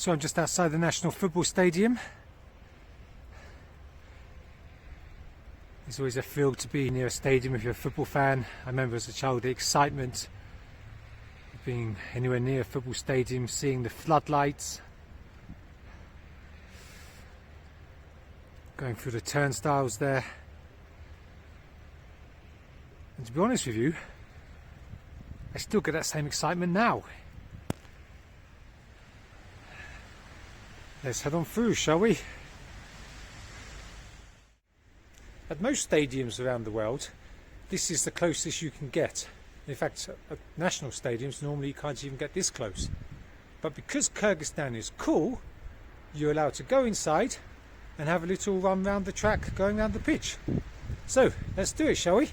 So I'm just outside the National Football Stadium. It's always a thrill to be near a stadium if you're a football fan. I remember as a child the excitement of being anywhere near a football stadium, seeing the floodlights, going through the turnstiles there. And to be honest with you, I still get that same excitement now. Let's head on through, shall we? At most stadiums around the world, this is the closest you can get. In fact, at national stadiums, normally you can't even get this close. But because Kyrgyzstan is cool, you're allowed to go inside and have a little run round the track, going round the pitch. So, let's do it, shall we?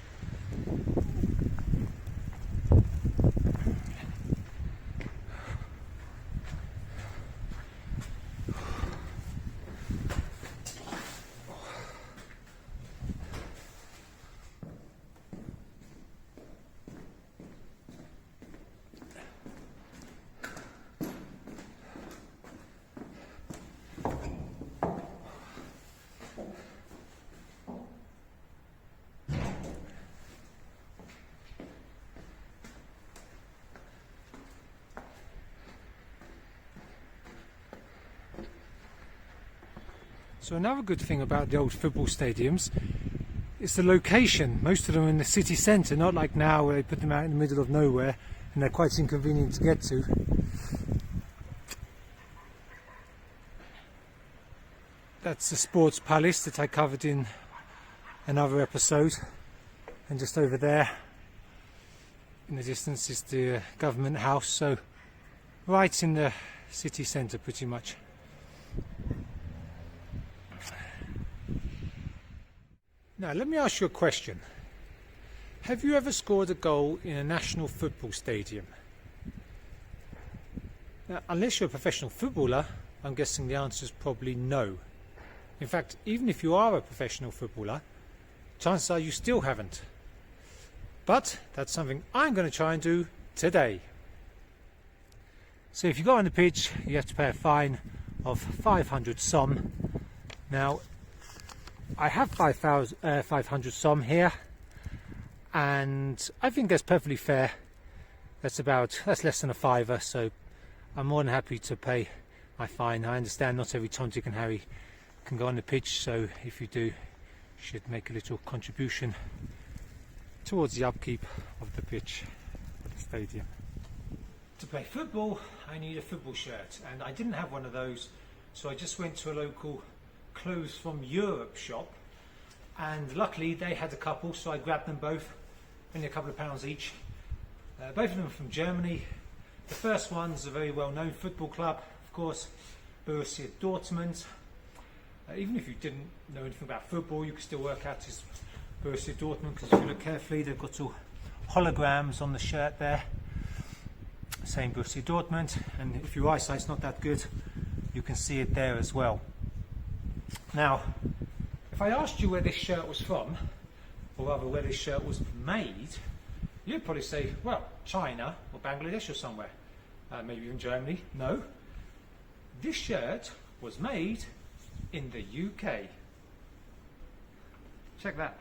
So another good thing about the old football stadiums is the location. Most of them are in the city centre, not like now where they put them out in the middle of nowhere and they're quite inconvenient to get to. That's the Sports Palace that I covered in another episode, and just over there in the distance is the government house, so right in the city centre pretty much. Now let me ask you a question. Have you ever scored a goal in a national football stadium? Now, unless you're a professional footballer, I'm guessing the answer is probably no. In fact, even if you are a professional footballer, chances are you still haven't. But that's something I'm going to try and do today. So if you go on the pitch, you have to pay a fine of 500 som. Now, I have 500 som here, and I think that's perfectly fair. That's less than a fiver, so I'm more than happy to pay my fine. I understand not every Tom, Dick and Harry can go on the pitch, so if you do, you should make a little contribution towards the upkeep of the pitch of the stadium. To play football, I need a football shirt, and I didn't have one of those, so I just went to a local clothes from Europe shop, and luckily they had a couple, so I grabbed them both, only a couple of pounds each. Both of them from Germany. The first one's a very well known football club, of course, Borussia Dortmund. Even if you didn't know anything about football, you could still work out it's Borussia Dortmund, because if you look carefully, they've got all holograms on the shirt there saying Borussia Dortmund, and if your eyesight's not that good, you can see it there as well. Now, if I asked you where this shirt was from, or rather where this shirt was made, you'd probably say, well, China or Bangladesh or somewhere, maybe even Germany. No, this shirt was made in the UK. Check that.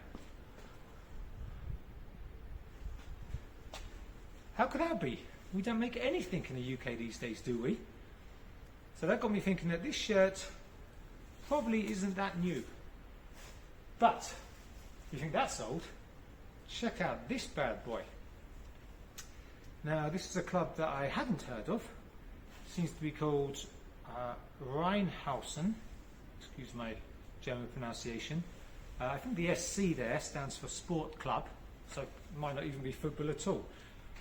How could that be? We don't make anything in the UK these days, do we? So that got me thinking that this shirt probably isn't that new. But if you think that's old, check out this bad boy. Now, this is a club that I hadn't heard of. It seems to be called Rheinhausen. Excuse my German pronunciation. I think the SC there stands for Sport Club, so it might not even be football at all.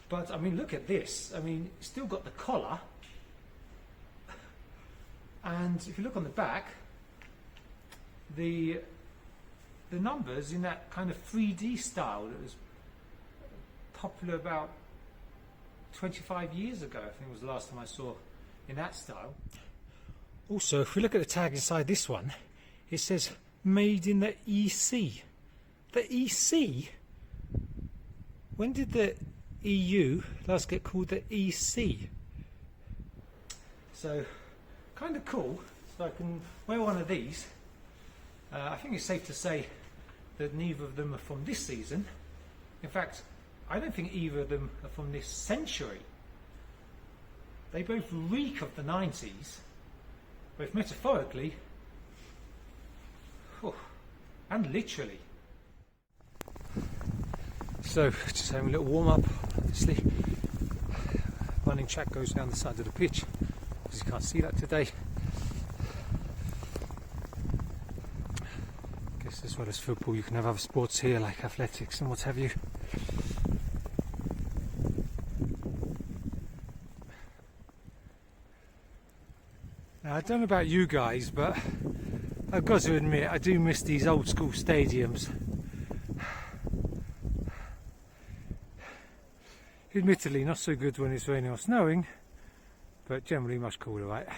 But I mean, look at this. I mean, it's still got the collar, and if you look on the back, the numbers in that kind of 3D style that was popular about 25 years ago, I think was the last time I saw in that style. Also, if we look at the tag inside this one, it says made in the EC. The EC? When did the EU last get called the EC? So kind of cool. So I can wear one of these. I think it's safe to say that neither of them are from this season. In fact, I don't think either of them are from this century. They both reek of the 90s, both metaphorically and literally. So, just having a little warm up, obviously. Running track goes down the side of the pitch, as you can't see that today. I guess as well as football, you can have other sports here like athletics and what have you. Now, I don't know about you guys, but I've got to admit I do miss these old school stadiums. Admittedly not so good when it's raining or snowing, but generally much cooler, right?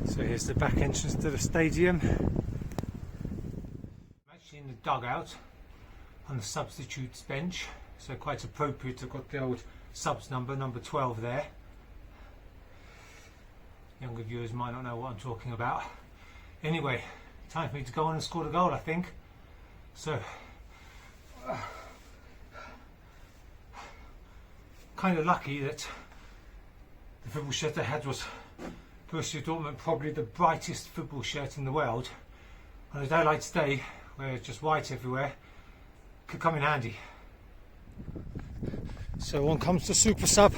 So here's the back entrance to the stadium. I'm actually in the dugout on the substitutes bench, so quite appropriate. I've got the old subs number 12 there. Younger viewers might not know what I'm talking about. Anyway, time for me to go on and score the goal, I think. So, kind of lucky that the football shirt I had was Borussia Dortmund, probably the brightest football shirt in the world. On a day like today, where it's just white everywhere, could come in handy. So on comes the super sub.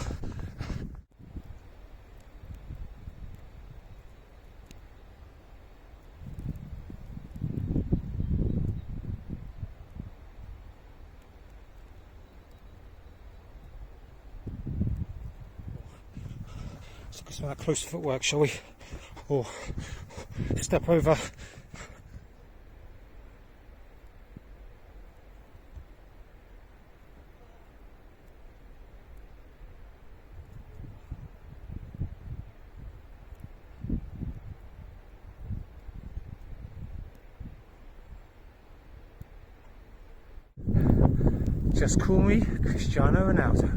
Let's look at some of that close footwork, shall we? Or step over. Just call me Cristiano Ronaldo.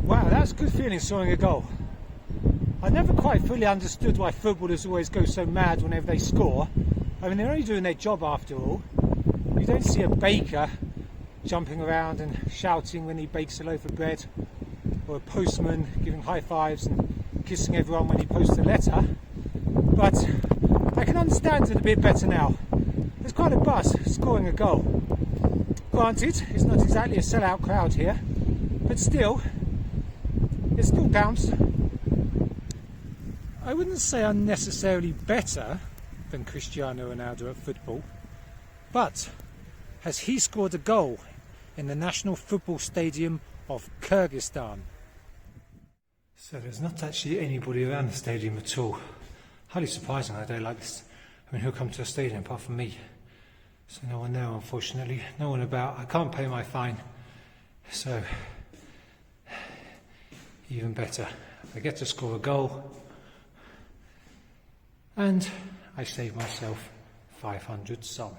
Wow, that's a good feeling scoring a goal. I never quite fully understood why footballers always go so mad whenever they score. I mean, they're only doing their job after all. You don't see a baker jumping around and shouting when he bakes a loaf of bread, or a postman giving high fives and kissing everyone when he posts a letter. But I can understand it a bit better now. There's quite a buzz scoring a goal. Granted, it's not exactly a sellout crowd here, but still, it still counts. I wouldn't say I'm necessarily better than Cristiano Ronaldo at football, but has he scored a goal in the National Football Stadium of Kyrgyzstan? So there's not actually anybody around the stadium at all. Highly surprising on a day like this. I mean, who'll come to a stadium apart from me? So no one there, unfortunately. No one about. I can't pay my fine. So, even better. I get to score a goal. And I save myself 500 som.